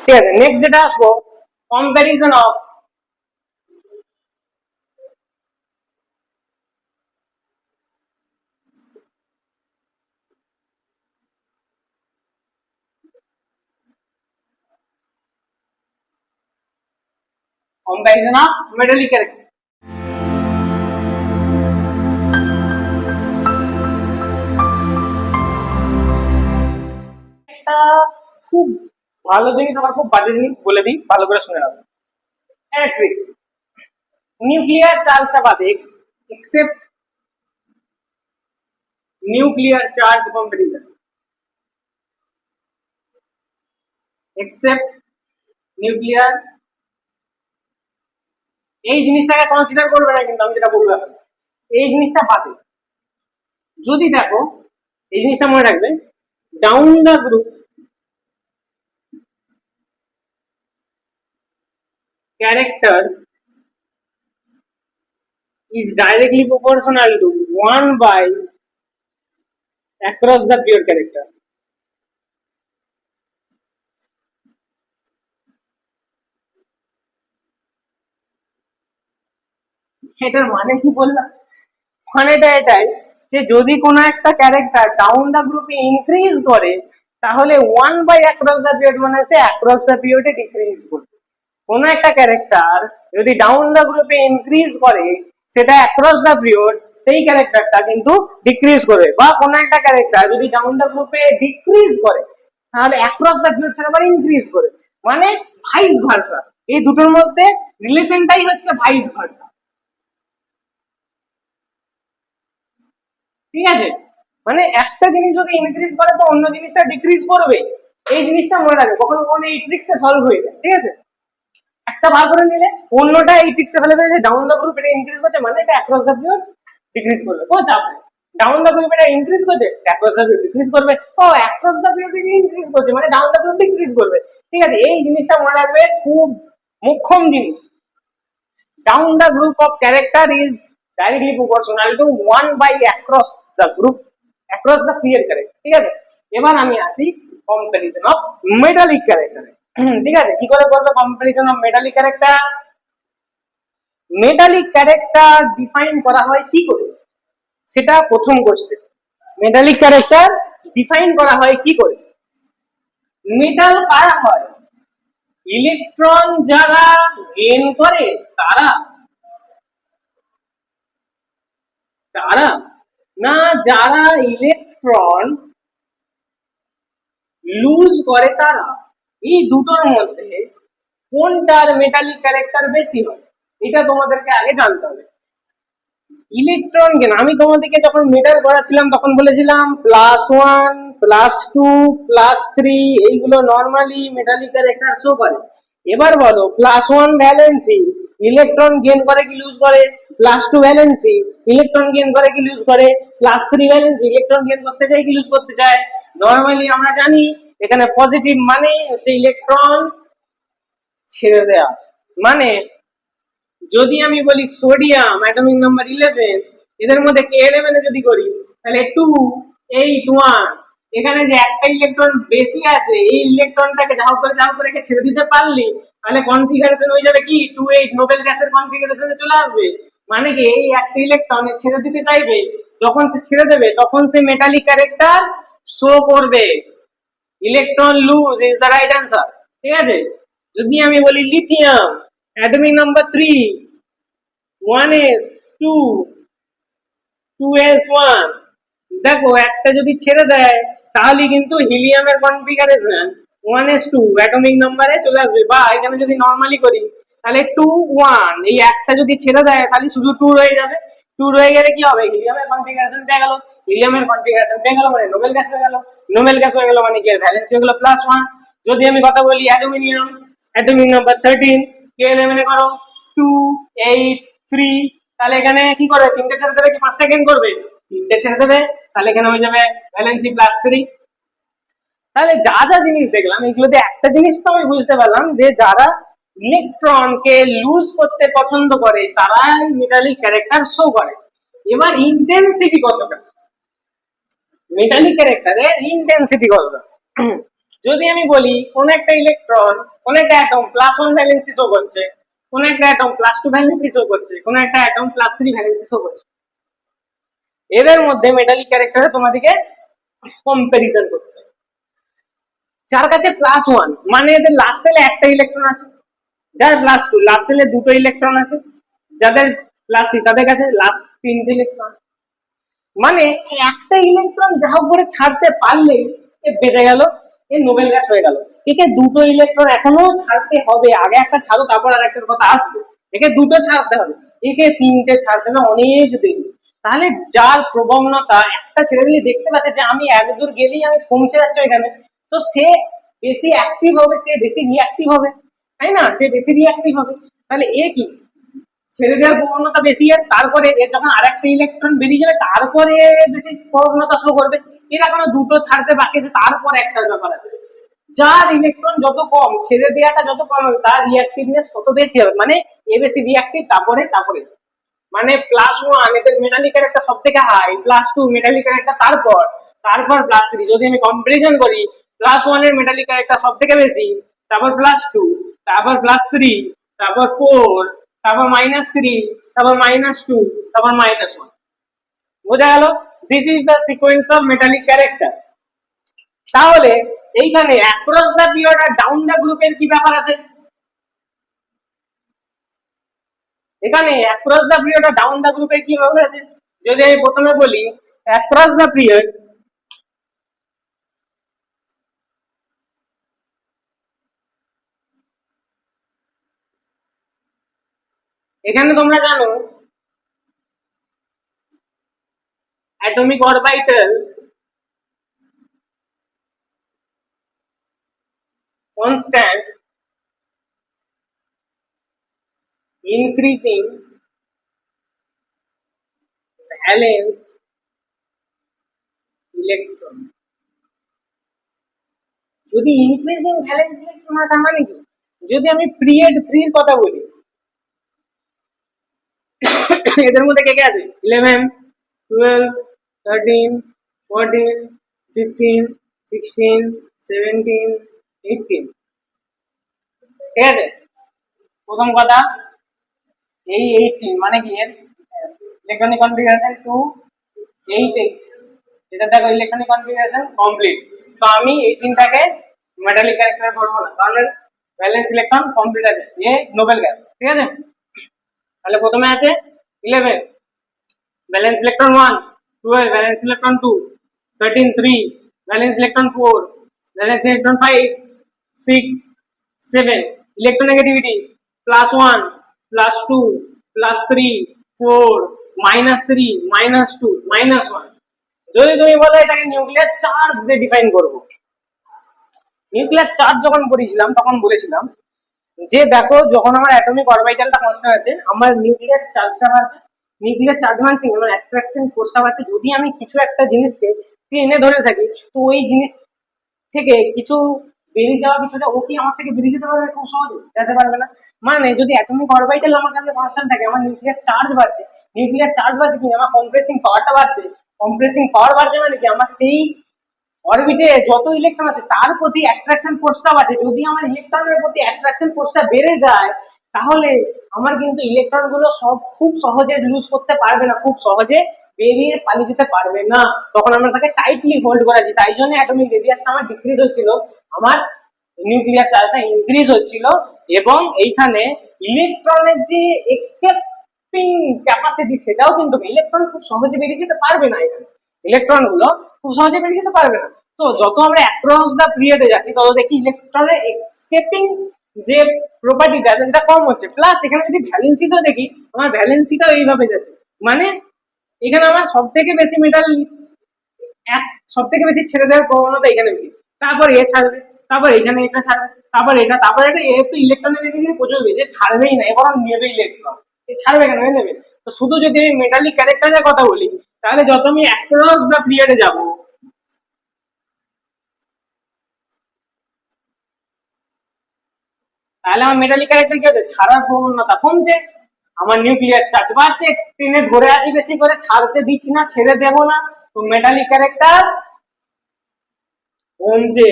ঠিক আছে, নেক্সট যেটা আসবো, কম্প্যারিজন অফ মেটালিক ক্যারেক্টার। একটা খুব ভালো জিনিস আবার খুব বাজে জিনিস বলে দিই, ভালো করে শুনে রাখো। ট্রিক, নিউক্লিয়ার চার্জটা বাদে except nuclear charge comparison, except nuclear, এই জিনিসটাকে কনসিডার করবে না কিন্তু আমি যেটা বলবো এখন, এই জিনিসটা বাদে যদি দেখো, এই জিনিসটা মনে রাখবে, down the group character is directly proportional to 1 by across the pure character. এটার মানে কি বললাম? মানেটা এটাই যে যদি কোনো একটা ক্যারেক্টার ডাউন দা গ্রুপে ইনক্রিজ করে তাহলে 1 বাই অ্যাক্রস দা পিরিয়ড মানে হচ্ছে অ্যাক্রস দা পিরিয়ডে ডিক্রিজ করবে। কোনো একটা ক্যারেক্টার যদি ডাউন দা গ্রুপে ইনক্রিজ করে সেটা অ্যাক্রস দা পিরিয়ড সেই ক্যারেক্টারটা কিন্তু ডিক্রিজ করবে, বা কোনো একটা ক্যারেক্টার যদি ডাউন দা গ্রুপে ডিক্রিজ করে তাহলে অ্যাক্রস দা পিরিয়ড সেটা আবার ইনক্রিজ করে, মানে ভাইস ভার্সা। এই দুটোর মধ্যে রিলেশনটাই হচ্ছে ভাইস ভার্সা। ঠিক আছে, মানে একটা জিনিস যদি ইনক্রিজ করে তো অন্য জিনিসটা ডিক্রিজ করবে, এই জিনিসটা মনে রাখবে, কখনো কখনো এই ট্রিক্সে সলভ হয়ে যায়। ঠিক আছে, একটা বার করে নিলে অন্যটা এই ট্রিক্সে ফেলে দেয় যে ডাউন দা গ্রুপ এটা ইনক্রিজ করছে মানে এটা অ্যাক্রস দা পিরিয়ড ডিক্রিজ করবে, কোনো চাপ নেই। ডাউন দা গ্রুপ এটা ইনক্রিজ করছে অ্যাক্রস দা পিরিয়ড ডিক্রিজ করবে, ও অ্যাক্রস দা পিরিয়ড ইনক্রিজ করছে মানে ডাউন দা গ্রুপ ডিক্রিজ করবে। ঠিক আছে, এই জিনিসটা মনে রাখবে, খুব মুখ্যম জিনিস। Down the group of character is directly proportional to 1 by across the group across the clear character। ঠিক আছে, এবার আমি আসি কম্পারিজন অফ মেটালিক ক্যারেক্টারে। ঠিক আছে, কি করে করবে comparison of metallic character? Metallic character define করা হয় কি করে সেটা প্রথম কোশ্চেন। মেটালিক ক্যারেক্টার ডিফাইন করা হয় কি করে? মেটাল কারা হয়? ইলেকট্রন যারা গেইন করে তারা, তারা না যারা ইলেকট্রন লুজ করে তারা, এই দুটোর মধ্যে কোনটার মেটালিক ক্যারেক্টার বেশি হয় এটা তোমাদেরকে আগে জানতে হবে। ইলেকট্রন গেন, আমি তোমাদেরকে যখন মেটাল করাছিলাম তখন বলেছিলাম +1 +2 +3 এইগুলো নর্মালি মেটালিক ক্যারেক্টার শো করে। এবার বলো +1 ভ্যালেন্সি ইলেকট্রন গেইন করে কি লুজ করে, +2 ভ্যালেন্সি ইলেকট্রন গেইন করে কি লুজ করে, +3 ভ্যালেন্সি ইলেকট্রন গেইন করতে চায় কি লুজ করতে চায়। নর্মালি আমরা জানি এখানে পজিটিভ মানে হচ্ছে ইলেকট্রন ছেড়ে দেয়া, মানে যদি আমি বলি সোডিয়াম অ্যাটমিক নাম্বার 11, এদের মধ্যে K11 এ যদি করি তাহলে 2 8 1, এখানে যে একটা ইলেকট্রন বেশি আছে এই ইলেকট্রনটাকে যাও করে ছেড়ে দিতে পারলি তাহলে কনফিগারেশন হয়ে যাবে কি 2 8, নোবেল গ্যাসের কনফিগারেশনে চলে আসবে। মানে কি এই একটা ইলেকট্রন ছেড়ে দিতে চাইবে, যখন সে ছেড়ে দেবে তখন সে মেটালিক ক্যারেক্টার শো করবে। Electron lose is the right answer. ঠিক আছে, যদি আমি বলি lithium atomic number 3 1s2 2s1, দেখো একটা যদি ছেড়ে দেয় তাহলে কিন্তু হিলিয়ামের কনফিগারেশন 1s2 অ্যাটমিক নাম্বারে চলে আসবে, বা এখানে যদি নরমালি করি তাহলে 2 1, এই একটা যদি ছেড়ে দেয় তাহলে শুধু 2 রয়ে যাবে। 2 রয়ে গেলে কি হবে, হিলিয়ামের কনফিগারেশন পেয়ে গেল, হিলিয়ামের কনফিগারেশন পেয়ে গেল মানে নোবেল গ্যাস হয়ে গেল, নোবেল গ্যাস হয়ে গেল মানে কি ভ্যালেন্সি হয়ে গেল +1। যদি আমি কথা বলি অ্যালুমিনিয়াম অ্যাটমিক নাম্বার 13 K11 এ করো 2 8 3, তাহলে এখানে কি করে তিনটে ছেড়ে দেবে কি পাঁচটা গেইন করবে, তিনটে ছেড়ে দেবে, তাহলে এখানে হয়ে যাবে ভ্যালেন্সি +3। তাহলে যা যা জিনিস দেখলাম এগুলোতে একটা জিনিস তো আমি বুঝতে পারলাম যে যারা ইলেকট্রনকে লুজ করতে পছন্দ করে তারাই মেটালিক ক্যারেক্টার শো করে। এবার ইন্টেন্সিটি কতটা, মেটালিক ক্যারেক্টারের ইন্টেন্সিটি কতটা যদি আমি বলি কোন একটা ইলেকট্রন কোন একটা অ্যাটম +1 ভ্যালেন্সি শো করছে, কোন একটা অ্যাটম +2 ভ্যালেন্সি শো করছে, কোন একটা অ্যাটম +3 ভ্যালেন্সি শো করছে, এদের মধ্যে মেটালিক ক্যারেক্টারে তোমাদেরকে কম্পারিজন করতে হবে। যার কাছে +1 মানে এদের লাস্ট সেলে একটা ইলেকট্রন আছে, যার +2 লাস্ট সেলে দুটো ইলেকট্রন আছে, যাদের +3 তাদের কাছে লাস্ট তিনটে ইলেকট্রন আছে। মানে একটা ইলেকট্রন যা হোক করে ছাড়তে পারলেই এ বেঁচে গেল, এ নোবেল গ্যাস হয়ে গেল। একে দুটো ইলেকট্রন এখনো ছাড়তে হবে, আগে একটা ছাড়ো তারপর আর একটার কথা আসবে। একে দুটো ছাড়তে হবে, একে তিনটে ছাড়তে হবে, অনেক দেরি। তাহলে যার প্রবণতা একটা ছেড়ে দিলে দেখতে পাচ্ছে যে আমি এক দূর গেলেই আমি পৌঁছে যাচ্ছি ওইখানে, তো সে বেশি অ্যাক্টিভ হবে, সে বেশি রিঅ্যাক্টিভ হবে, তাই না? সে বেশি রিঅ্যাক্টিভ হবে। তাহলে এ কি ছেড়ে দেওয়ার প্রবণতা বেশি, আর তারপরে এর যখন আরেকটা ইলেকট্রন বেরিয়ে যাবে তারপরে বেশি প্রবণতা শো করবে। এর এখনো দুটো ছাড়তে বাকি আছে, তারপর একটার ব্যাপার আছে। যার ইলেকট্রন যত কম, ছেড়ে দেওয়াটা যত কম হবে, তার রিঅ্যাক্টিভনেস তত বেশি হবে। মানে এ বেশি রিঅ্যাক্টিভ, তারপরে মানে +1 এদের মেটালিকের একটা সব থেকে হাই, +2 মেটালিকের একটা তারপর +3। যদি আমি কম্পারিজন করি, +1 এর মেটালিকের একটা সব থেকে বেশি, তারপর +2, তারপর +3, তারপর 4, তারপর -3, তারপর -2, তারপর -1। বোঝা গেল? This is the sequence of metallic character. তাহলে এইখানে অ্যাক্রস দ্য পিরিয়ড আর ডাউন দ্য গ্রুপের কি ব্যাপার আছে? এখানে অ্যাক্রস দ্য পিরিয়ড আর ডাউন দ্য গ্রুপের কি ব্যাপার আছে? যদি আমি প্রথমে বলি অ্যাক্রস দ্য পিরিয়ড, এখানে তোমরা জানো atomic orbital constant increasing valence electron। যদি ইনক্রিজিং ভ্যালেন্স ইলেকট্রন হয় তার মানে কি? যদি আমি পিরিয়ড 3 এর কথা বলি, এদের মধ্যে কে কে আছে? 11, 12, 13, 14, 15, 16, 17, 18। ঠিক আছে? প্রথম কথা, এই 18 মানে কি? এর ইলেকট্রনিক কনফিগারেশন 2, 8, 8। এটা দেখো ইলেকট্রনিক কনফিগারেশন কমপ্লিট। তো আমি 18টাকে মেটালিক ক্যারেক্টারে ধরবো না, কারণ ভ্যালেন্স ইলেকট্রন কমপ্লিট আছে, এ নোবেল গ্যাস। ঠিক আছে? তাহলে প্রথমে আছে 11 valence electron 1, 12 valence electron 2, 13 3 valence electron 4, valence electron 5, 6, 7 electronegativity +1, +2, +3, 4, -3, -2, -1। যদি তুমি বলো এটাকে নিউক্লিয়ার চার্জ দিয়ে ডিফাইন করবো, নিউক্লিয়ার চার্জ যখন পড়েছিলাম তখন বলেছিলাম যে দেখো যখন আমার অ্যাটমিক অরবিটালটা কনস্ট্যান্ট আছে, আমার নিউক্লিয়ার চার্জটা বাড়ছে। নিউক্লিয়ার চার্জ মানে আমার অ্যাট্রাকশন ফোর্সটা বাড়ছে। যদি আমি কিছু একটা জিনিসকে টেনে ধরে থাকি, তো ওই জিনিস থেকে কিছু বেরিয়ে যাওয়া কিছুটা, ও কি আমার থেকে বেরিয়ে যেতে পারবে? খুব সহজে যেতে পারবে না। মানে যদি অ্যাটমিক অরবিটাল আমার কাছে কনস্ট্যান্ট থাকে, আমার নিউক্লিয়ার চার্জ বাড়ছে। নিউক্লিয়ার চার্জ বাড়ছে কি, আমার কম্প্রেসিং পাওয়ারটা বাড়ছে। কম্প্রেসিং পাওয়ার বাড়ছে মানে কি, আমার সেই অরবিটে যত ইলেকট্রন আছে তার প্রতি অ্যাট্রাকশন ফোর্সটা আছে। যদি আমার ইলেকট্রনের প্রতি অ্যাট্রাকশন ফোর্সটা বেড়ে যায়, তাহলে আমার কিন্তু ইলেকট্রন গুলো সব খুব সহজে লুজ করতে পারবে না, খুব সহজে বেরিয়ে পালিয়ে যেতে পারবে না। তখন আমরা তাকে টাইটলি হোল্ড করা যায়। তাই জন্য অ্যাটমিক রেডিয়াসটা আমার ডিক্রিজ হচ্ছিল, আমার নিউক্লিয়ার চার্জটা ইনক্রিজ হচ্ছিল। এবং এইখানে ইলেকট্রনের যে এক্সেপ্টিং ক্যাপাসিটি, সেটাও কিন্তু ইলেকট্রন খুব সহজে বেরিয়ে যেতে পারবে না। এখানে ইলেকট্রন গুলো খুব সহজে বেরিয়ে যেতে পারবে না। তো যত আমরা অ্যাক্রস দ্য পিরিয়ডে যাচ্ছি, তত দেখি ইলেকট্রনের এক্সকেপিং যে প্রপার্টিটা আছে সেটা কম হচ্ছে। প্লাস এখানে যদি ভ্যালেন্সিটাও দেখি, আমার ভ্যালেন্সিটাও এইভাবে যাচ্ছে। মানে এখানে আমার সব থেকে বেশি মেটাল, সব থেকে বেশি ছেড়ে দেওয়ার প্রবণতা এখানে বেশি। তারপর এ ছাড়বে, তারপর এখানে এটা ছাড়বে, তারপর এটা, তারপর এটা। এ তো ইলেকট্রনের দিকে প্রচুর বেশি, ছাড়বেই না, এবার নেবে ইলেকট্রন। এ ছাড়বে কেন? নেবে। তো শুধু যদি আমি মেটালিক ক্যারেক্টারের কথা বলি, তাহলে যত আমি অ্যাক্রস দ্য পিরিয়ডে যাব, তাহলে আমার মেটালিক ক্যারেক্টার কি হচ্ছে? ছাড়ার প্রবণতা কমছে। আমার নিউক্লিয়ার চার্জ বাড়ছে, টেনে ধরে আছি বেশি করে, ছাড়তে দিচ্ছি না, ছেড়ে দেবো না। তো মেটালিক ক্যারেক্টার কমছে।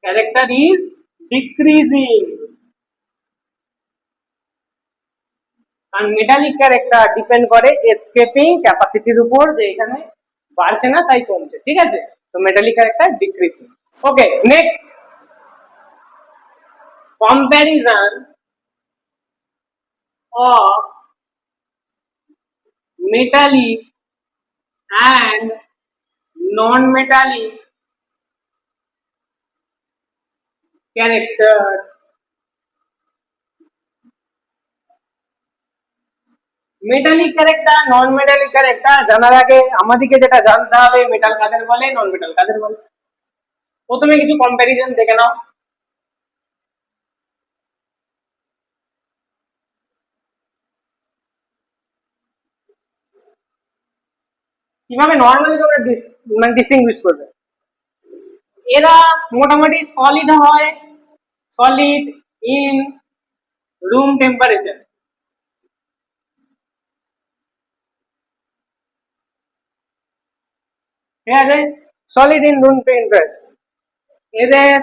Character is decreasing. কারণ মেটালিক ক্যারেক্টার ডিপেন্ড করে এসকেপিং ক্যাপাসিটির উপর, যে এখানে বাড়ছে না তাই কমছে, ঠিক আছে? তো metallic character decreasing. Okay, next comparison of metallic and non-metallic character. Metallic character, non metallic character জানার আগে আমাদেরকে যেটা জানতে হবে মেটাল কাদের বলে, নন মেটাল কাদের বলে। প্রথমে কিছু কম্প্যারিজন দেখে নাও। কিভাবে নর্মালি তোমরা মানে ডিস্টিংগুইশ করবে? এরা মোটামুটি সলিড হয়, সলিড ইন রুম টেম্পারেচার, ঠিক আছে? Solid in room temperature. এদের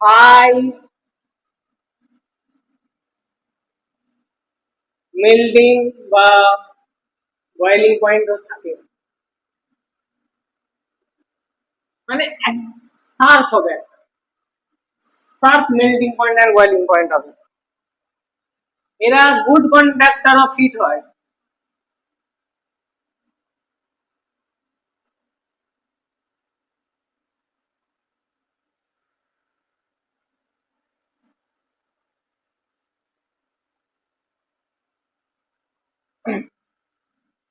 হাই মেল্টিং বা বয়েলিং পয়েন্ট থাকে, মানে শার্প হবে, শার্প মেল্টিং পয়েন্ট আর বয়েলিং পয়েন্ট হবে। এরা গুড কন্ডাক্টর অফ হিট হয়।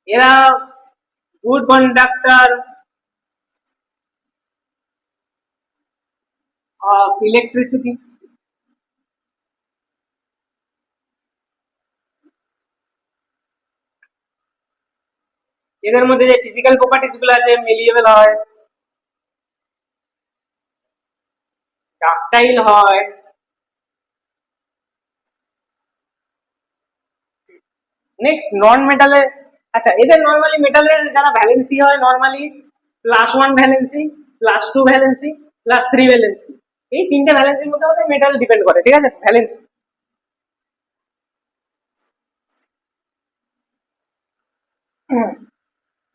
এরা গুড কন্ডাক্টর অফ ইলেকট্রিসিটি। এদের মধ্যে যে ফিজিক্যাল প্রপার্টিজ গুলো আছে মেলিয়েবল হয়, ডাকটাইল হয়, নেক্সট নন মেটালে। আচ্ছা, এদের নরমালি মেটালের যারা ভ্যালেন্সি হয় নরমালি +1 ভ্যালেন্সি, +2 ভ্যালেন্সি, +3 ভ্যালেন্সি, এই তিনটে ভ্যালেন্সির মধ্যে মেটাল ডিপেন্ড করে, ঠিক আছে? ভ্যালেন্সি।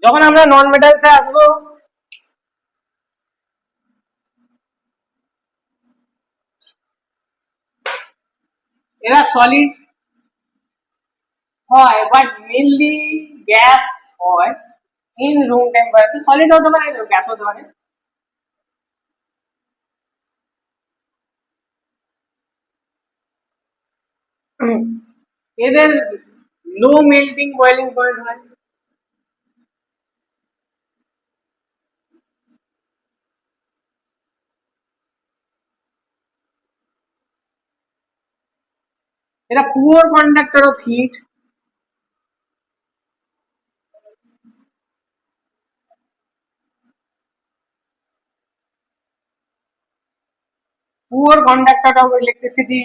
যখন আমরা নন মেটালসে আসবো, এরা সলিড হয় বাট মেইনলি গ্যাস হয় ইন রুম টেম্পারেচার। সলিড হতে পারে, গ্যাস হতে পারে। এদের লো মেল্টিং বয়েলিং পয়েন্ট হয়। এরা poor conductor of heat. Poor conductor of electricity.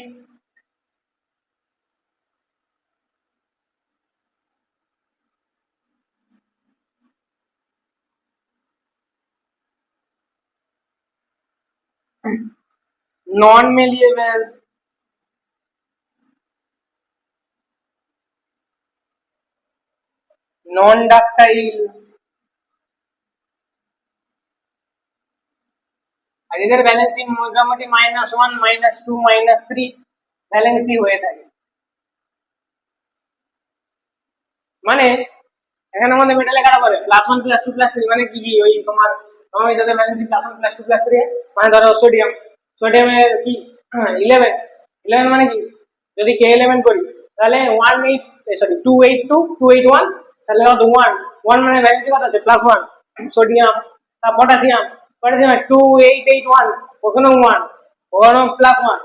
Non malleable. Non ductile. আর এদের ব্যালেন্সিং মোটামুটি -1, -2, -3 ব্যালেন্সি হয়ে থাকে। মানে এখানে আমাদের মেটালে কাটা পাবে +1, +2, +3, মানে কি কি ওই তোমার যাদের ব্যালেন্সিং +1, +2, +3, মানে ধরো সোডিয়াম, সোডিয়ামের কি 11, 11 মানে কি? যদি K11 করি তাহলে 282, 281, তাহলে কত 1, 1 মানে ব্যালেন্সি কত আছে +1। সোডিয়াম, পটাশিয়াম, পটাশিয়াম 2881, ওখানে 1, ওখানে +1।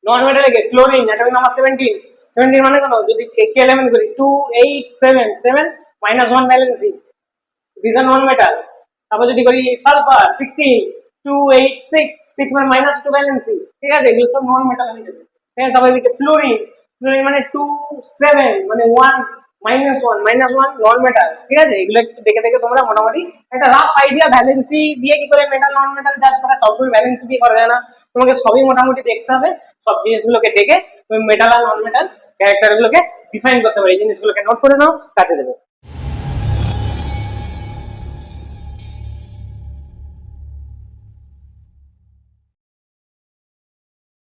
নন মেটালে ক্লোরিন, অ্যাটমিক নাম্বার 17, 17 মানে কত? যদি K11 করি 2877, -1 ব্যালেন্সি, দিস আর নন মেটাল। তারপর যদি করি সালফার 16, 286, 6 মানে -2 ব্যালেন্সি, ঠিক আছে? এগুলো সব নন মেটাল হয়ে যাবে। হ্যাঁ, তারপর এদিকে ফ্লোরিন, ফ্লোরিন মানে 27, মানে -1 -1 নন মেটাল, ঠিক আছে? এগুলো একটু দেখে দেখে তোমরা মোটামুটি একটা রাফ আইডিয়া, ভ্যালেন্সি দিয়ে কি করে মেটাল নন মেটাল জাজ করা, সবসময় ভ্যালেন্সি দিয়ে করা যায় না, তোমাকে সবই মোটামুটি দেখতে হবে। সব জিনিসগুলোকে দেখে তুমি মেটাল আর নন মেটাল ক্যারেক্টার গুলোকে ডিফাইন করতে পারো। এই জিনিসগুলোকে নোট করে নাও, কাজে দেবে।